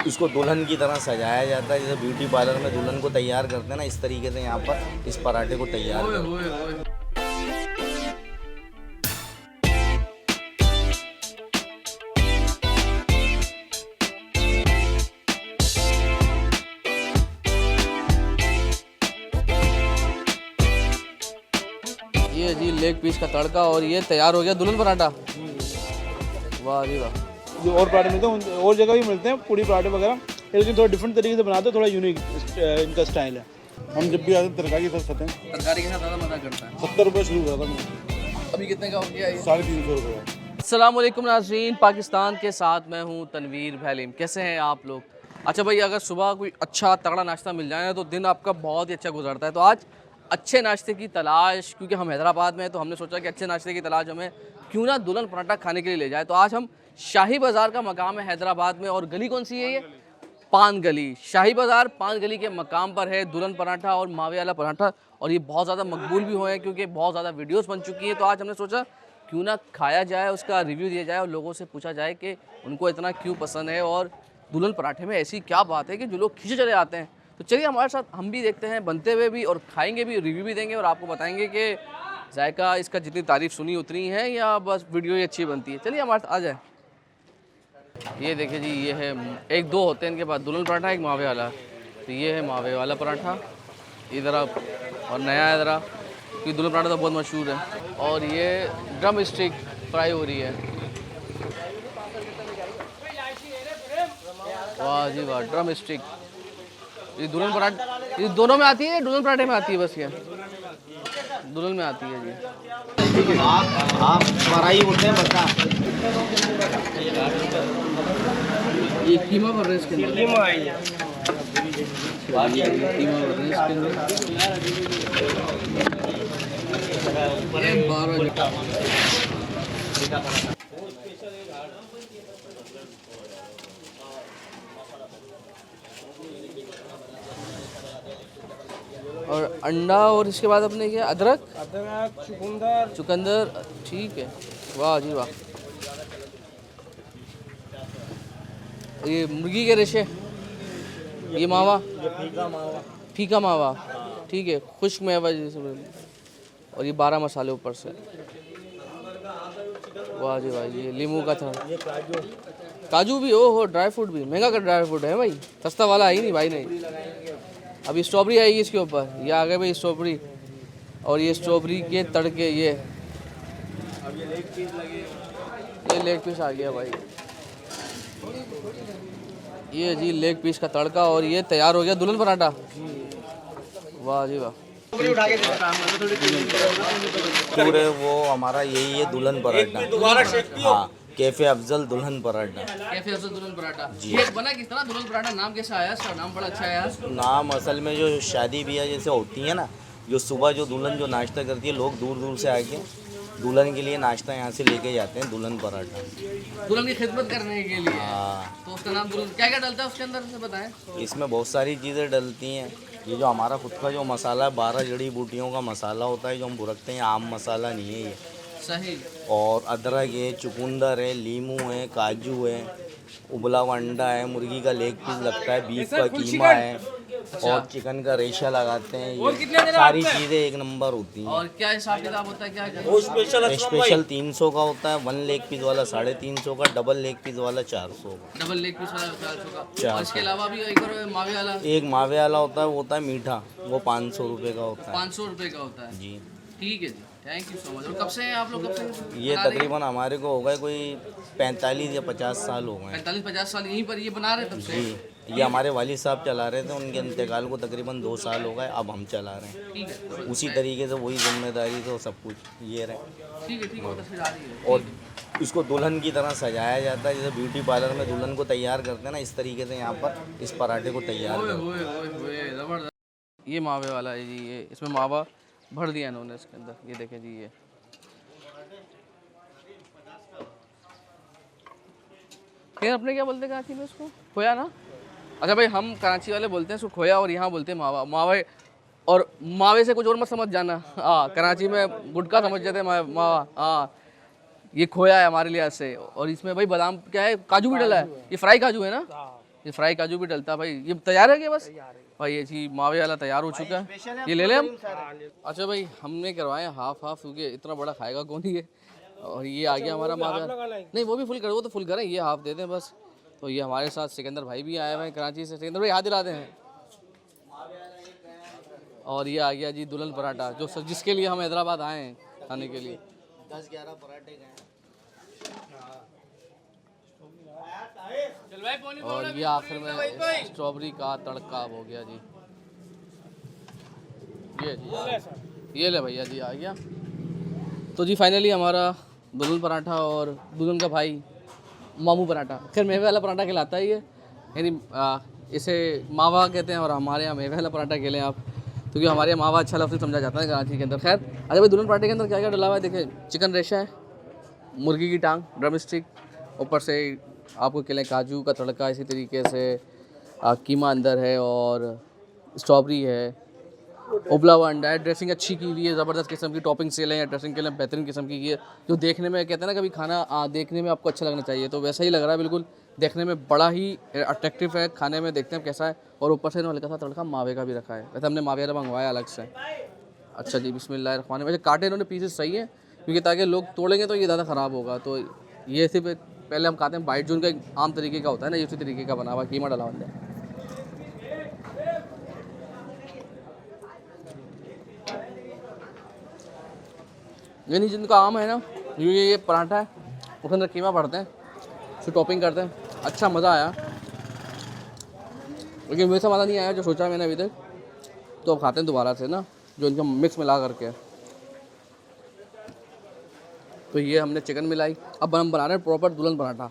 इसको दुल्हन की तरह सजाया जाता है, जैसे ब्यूटी पार्लर में दुल्हन को तैयार करते हैं ना, इस तरीके से यहाँ पर इस पराठे को तैयार करते हैं। ये जी लेग पीस का तड़का और ये तैयार हो गया दुल्हन पराठा। वाह जी वाह। जो और पराठे मिलते हैं और जगह भी मिलते हैं पूड़ी पराठे वगैरह, लेकिन थोड़ा डिफरेंट तरीके से बनाते हैं, थोड़ा यूनिक इनका स्टाइल है। हम जब भी आते हैं तरकारी के साथ खाते हैं। तरकारी के साथ ज़्यादा मज़ा करता है। 70 रुपये शुरू हुआ था, अभी कितने का हो गया ये? 350 रुपये। अस्सलाम वालेकुम नाज़रीन, पाकिस्तान के साथ मैं हूँ तनवीर भैलीम। कैसे हैं आप लोग? अच्छा भाई, अगर सुबह कोई अच्छा तगड़ा नाश्ता मिल जाए ना तो दिन आपका बहुत ही अच्छा गुजरता है। तो आज अच्छे नाश्ते की तलाश, क्योंकि हम हैदराबाद में हैं तो हमने सोचा कि अच्छे नाश्ते की तलाश हमें क्यों ना दुल्हन पराठा खाने के लिए ले जाए। तो आज हम शाही बाज़ार का मकाम है हैदराबाद में, और गली कौन सी है ये? पान गली। शाही बाज़ार पान गली के मकाम पर है दुल्हन पराठा और मावे वाला पराठा, और ये बहुत ज़्यादा मकबूल भी हुए हैं क्योंकि बहुत ज़्यादा वीडियोस बन चुकी हैं। तो आज हमने सोचा क्यों ना खाया जाए, उसका रिव्यू दिया जाए और लोगों से पूछा जाए कि उनको इतना क्यों पसंद है और दुल्हन पराठे में ऐसी क्या बात है कि जो लोग खींचे चले आते हैं। तो चलिए हमारे साथ हम भी देखते हैं, बनते हुए भी और खाएंगे भी, रिव्यू भी देंगे और आपको बताएंगे कि जायका इसका जितनी तारीफ़ सुनी उतनी है या बस वीडियो ही अच्छी बनती है। चलिए हमारे साथ आ जाए। ये देखिए जी, ये है एक दो होते हैं इनके पास, दुल्हन पराठा एक मावे वाला। तो ये है मावे वाला पराठा इधर आप, और नया है ज़रा क्योंकि दुल्हन पराठा तो बहुत मशहूर है। और ये ड्रम स्टिक फ्राई हो रही है। वाह जी वाह, ड्रम स्टिक। ये दुल्हन पराठा ये दोनों में आती है, दुल्हन पराठे में आती है? बस ये दुल्हन में आती है जी। आप फ्राई होते हैं बता। ये कीमा भर रहे हैं इसके अंदर। कीमा आई है। कीमा भर रहे हैं इसके अंदर। ये 12 और अंडा, और इसके बाद अपने क्या अदरक चुकंदर। ठीक है, वाह जी वाह। ये मुर्गी के रेशे, ये मावा, फीका मावा। ठीक है, खुश्क मेवा जैसे। और ये 12 मसाले ऊपर से। वाह जी वाह। ये लीमू का था, काजू भी। हो ड्राई फ्रूट भी। महंगा का ड्राई फ्रूट है भाई, सस्ता वाला है ही नहीं भाई। नहीं, अभी स्ट्रॉबेरी आएगी इसके ऊपर। ये आ गए भाई स्ट्रॉबेरी, और ये स्ट्रॉबेरी के तड़के। ये लेग पीस आ गया भाई। ये जी लेग पीस का तड़का और ये तैयार हो गया दुल्हन पराठा। वाह जी वाह। पूरे वो हमारा यही है दुल्हन पराठा। हाँ, कैफे अफजल दुल्हन पराठा। कैफे अफजल दुल्हन पराठा। ये बना किस तरह दुल्हन पराठा? नाम कैसा आया इसका? नाम बड़ा अच्छा आया। नाम असल में जो शादी ब्याह जैसे होती है ना, जो सुबह जो दुल्हन जो नाश्ता करती है, लोग दूर दूर से आके दुल्हन के लिए नाश्ता यहाँ से लेके जाते हैं, दुल्हन पराठा। दुल्हन की खिदमत करने के लिए। हाँ, तो उसका नाम दुल्हन। क्या क्या डलता है उसके अंदर से बताएं? इसमें बहुत सारी चीज़ें डलती हैं। ये जो हमारा खुद का जो मसाला है, 12 जड़ी बूटियों का मसाला होता है जो हम बुरकते हैं, आम मसाला नहीं है ये। सही। और अदरक है, चुकंदर है, लीमू है, काजू है, उबला हुआ अंडा है, मुर्गी का लेग पीस लगता है, बीफ का कीमा है, और चिकन का रेशा लगाते हैं। ये सारी चीज़ें एक नंबर होती हैं। और क्या हिसाब किताब होता है? क्या क्या? स्पेशल 300 का होता है, 1 लेग पीस वाला 350 का, डबल लेग पीस वाला 400 का। डबल लेग पीस वाला 400 का। 400। और इसके अलावा भी एक और मावे वाला एक मावे वाला होता है, वो होता है मीठा, वो 500 रुपये का होता है। 500 रुपये का होता है। जी, ठीक है जी, थैंक यू सो मच। और कब से हैं आप लोग? कब से ये बना रहे हैं? तकरीबन हमारे को हो गए कोई 45 या 50 साल हो गए। 45-50 साल यहीं पर ये बना रहे तब से? जी, ये हमारे वालिद साहब चला रहे थे, उनके इंतकाल को तकरीबन 2 साल हो गए, अब हम चला रहे हैं। ठीक है, उसी तरीके से वही जिम्मेदारी तो सब कुछ ये रहे। ठीक है, ठीक है, तस्वीर आ रही है। और इसको दुल्हन की तरह सजाया जाता है, जैसे ब्यूटी पार्लर में दुल्हन को तैयार करते हैं ना, इस तरीके से यहाँ पर इस पराठे को तैयार ओए करते हैं। ओए ओए ओए, जबरदस्त। ये मावे वाला है जी। ये इसमें मावा भर दिया इन्होंने इसके अंदर। ये देखें जी, ये फिर अपने क्या बोलते हैं कराची में इसको? खोया ना? अच्छा भाई, हम कराची वाले बोलते हैं इसको खोया, और यहाँ बोलते हैं मावा। मावे, और मावे से कुछ और मत समझ जाना। हाँ, कराची में गुटखा समझ जाते हैं मावा। हाँ, ये खोया है हमारे लिए से। और इसमें भाई बादाम क्या है, काजू भी डला है। ये फ्राई काजू है ना? ये फ्राई काजू भी डलता है भाई। ये तैयार है क्या बस भाई? ये जी मावे वाला तैयार हो चुका है, ये ले लें हम। अच्छा भाई हमने करवाए हाफ हाफ क्योंकि इतना बड़ा खाएगा कौन ही है। और ये आ गया हमारा मावे, नहीं वो भी फुल कर, वो तो फुल करें, ये हाफ दे दें बस। तो ये हमारे साथ सिकंदर भाई भी आए हुए हैं कराची से। सिकंदर भाई याद दिलाते हैं। और ये आ गया जी दुल्हन पराठा, जो जिसके लिए हम हैदराबाद आए हैं खाने के लिए। 10-11 पराठे गए। और ये आखिर में स्ट्रॉबेरी का तड़का हो गया जी। ये ले भैया जी आ गया। तो जी फाइनली हमारा दुल्हन पराठा और दुल्हन का भाई मामू पराठा, खैर मेवे वाला पराठा खिलाता है ये, यानी इसे मावा कहते हैं और हमारे यहाँ मेवे वाला पराठा खेलें आप, क्योंकि हमारे यहाँ मावा अच्छा लफ्ज़ समझा जाता है कराची के अंदर। खैर अच्छा भाई दुल्हन पराठे के अंदर क्या क्या डला हुआ है देखिए। चिकन रेशा है, मुर्गी की टांग, ड्रम स्टिक, ऊपर से आपको खिलाएं काजू का तड़का, इसी तरीके से कीमा अंदर है और स्ट्रॉबेरी है, उबला हुआ अंडा है, ड्रेसिंग अच्छी की हुई है, ज़बरदस्त किस्म की टॉपिंग से लें, ड्रेसिंग के लिए बेहतरीन किस्म की है, जो देखने में कहते हैं ना कभी खाना देखने में आपको अच्छा लगना चाहिए, तो वैसा ही लग रहा है बिल्कुल। देखने में बड़ा ही अट्रैक्टिव है, खाने में देखते हैं कैसा है। और ऊपर से हल्का सा तड़का मावे का भी रखा है, वैसे हमने मावे वाला मंगवाया अलग से। अच्छा जी बिस्मिल्लाह। वैसे काटे इन्होंने पीसेस सही है क्योंकि ताकि लोग तोड़ेंगे तो ये ज़्यादा ख़राब होगा, तो ये सिर्फ पहले हम खाते हैं बाइट जो उनका एक आम तरीके का होता है ना, ये उसी तरीके का बना हुआ कीमा डाला हुआ है। ये नहीं जिनका आम है ना, ये पराठा है, उसके अंदर कीमा भरते हैं, फिर टॉपिंग करते हैं, अच्छा मज़ा आया। लेकिन वैसा मज़ा नहीं आया जो सोचा मैंने अभी तक, तो अब खाते हैं दोबारा से ना, जो इनका मिक्स मिला करके। तो ये हमने चिकन मिलाई, अब हम बना रहे हैं प्रॉपर दुल्हन पराठा,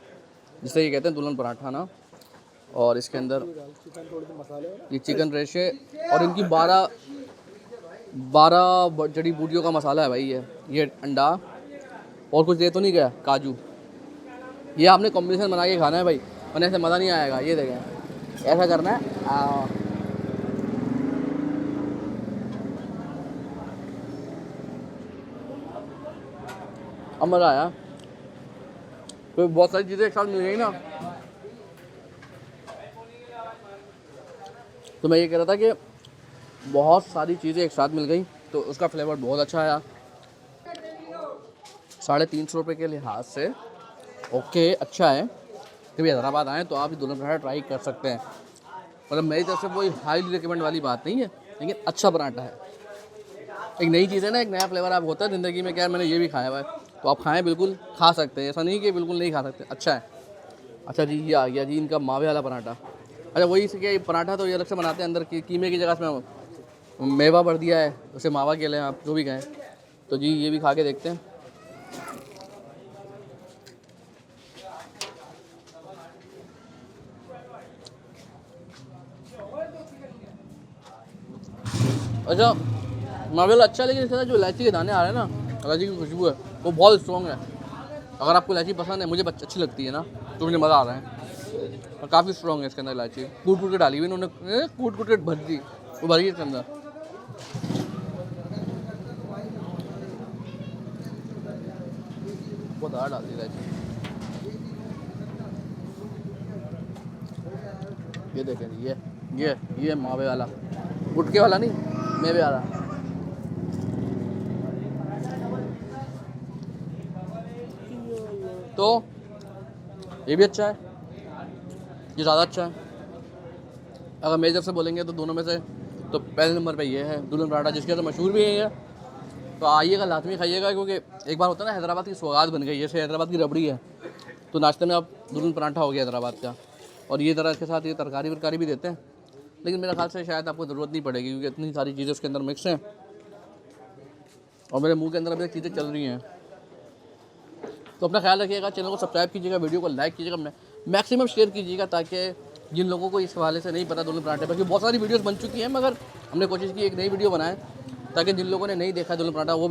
जिसे ये कहते हैं दुल्हन पराठा ना। और इसके अंदर ये चिकन रेशे और इनकी 12 जड़ी बूटियों का मसाला है भाई। ये अंडा और कुछ दे तो नहीं गया, काजू, ये आपने कॉम्बिनेशन बना के खाना है भाई, वरना ऐसे मज़ा नहीं आएगा। ये देखें ऐसा करना है, अब मज़ा आया। तो बहुत सारी चीज़ें एक साथ मिल गई ना, तो मैं ये कह रहा था कि बहुत सारी चीज़ें एक साथ मिल गई तो उसका फ्लेवर बहुत अच्छा आया। 350 रुपये के लिहाज से ओके अच्छा है। कभी हैदराबाद आएँ तो आप ये दुल्हन पराठा ट्राई कर सकते हैं। मतलब मेरी तरफ से कोई हाईली रिकमेंड वाली बात नहीं है, लेकिन अच्छा पराठा है, एक नई चीज़ है ना, एक नया फ्लेवर आप होता है ज़िंदगी में। क्या मैंने ये भी खाया हुआ है, तो आप खाएँ, बिल्कुल खा सकते हैं, ऐसा नहीं कि बिल्कुल नहीं खा सकते, अच्छा है। अच्छा जी ये आ गया जी इनका मावे वाला पराठा। अच्छा वही से क्या पराठा तो ये अलग से बनाते हैं, अंदर कीमे की जगह में मेवा भर दिया है, उसे मावा के लिए आप जो भी कहें। तो जी ये भी खा के देखते हैं। अच्छा मावे वाला अच्छा, लेकिन इसके साथ जो इलायची के दाने आ रहे हैं ना, इलायची की खुशबू है वो बहुत स्ट्रॉन्ग है। अगर आपको इलायची पसंद है, मुझे अच्छी लगती है ना, तो मुझे मज़ा आ रहा है। और काफ़ी स्ट्रॉन्ग है इसके अंदर इलायची, कूट के डाली हुई इन्होंने, कूट के भर दी, वो भरी इसके अंदर। बहुत ज़्यादा डाल दी इलायची। ये देखें ये मावे वाला, गुटके वाला नहीं, मेवे वाला। तो ये भी अच्छा है, ये ज़्यादा अच्छा है। अगर मेरी तरफ से बोलेंगे तो दोनों में से तो पहले नंबर पे ये है दुल्हन पराठा, जिसके तो मशहूर भी है। तो आइएगा, लाजमी खाइएगा, क्योंकि एक बार होता है ना हैदराबाद की सौगात बन गई, जैसे हैदराबाद की रबड़ी है, तो नाश्ते में आप दुल्हन पराठा हो गया हैदराबाद का। और ये ज़रा इसके साथ ये तरकारी वरकारी भी देते हैं, लेकिन मेरे ख्याल से शायद आपको ज़रूरत नहीं पड़ेगी, क्योंकि इतनी सारी चीज़ें उसके अंदर मिक्स हैं और मेरे मुंह के अंदर अभी तक चीज़ें चल रही हैं। तो अपना ख्याल रखिएगा, चैनल को सब्सक्राइब कीजिएगा, वीडियो को लाइक कीजिएगा, मैक्सिमम शेयर कीजिएगा, ताकि जिन लोगों को इस हवाले से नहीं पता दुल्हन पराठे पर, क्योंकि बहुत सारी वीडियोस बन चुकी हैं, मगर हमने कोशिश की एक नई वीडियो बनाएं ताकि जिन लोगों ने नहीं देखा दुल्हन पराठा वो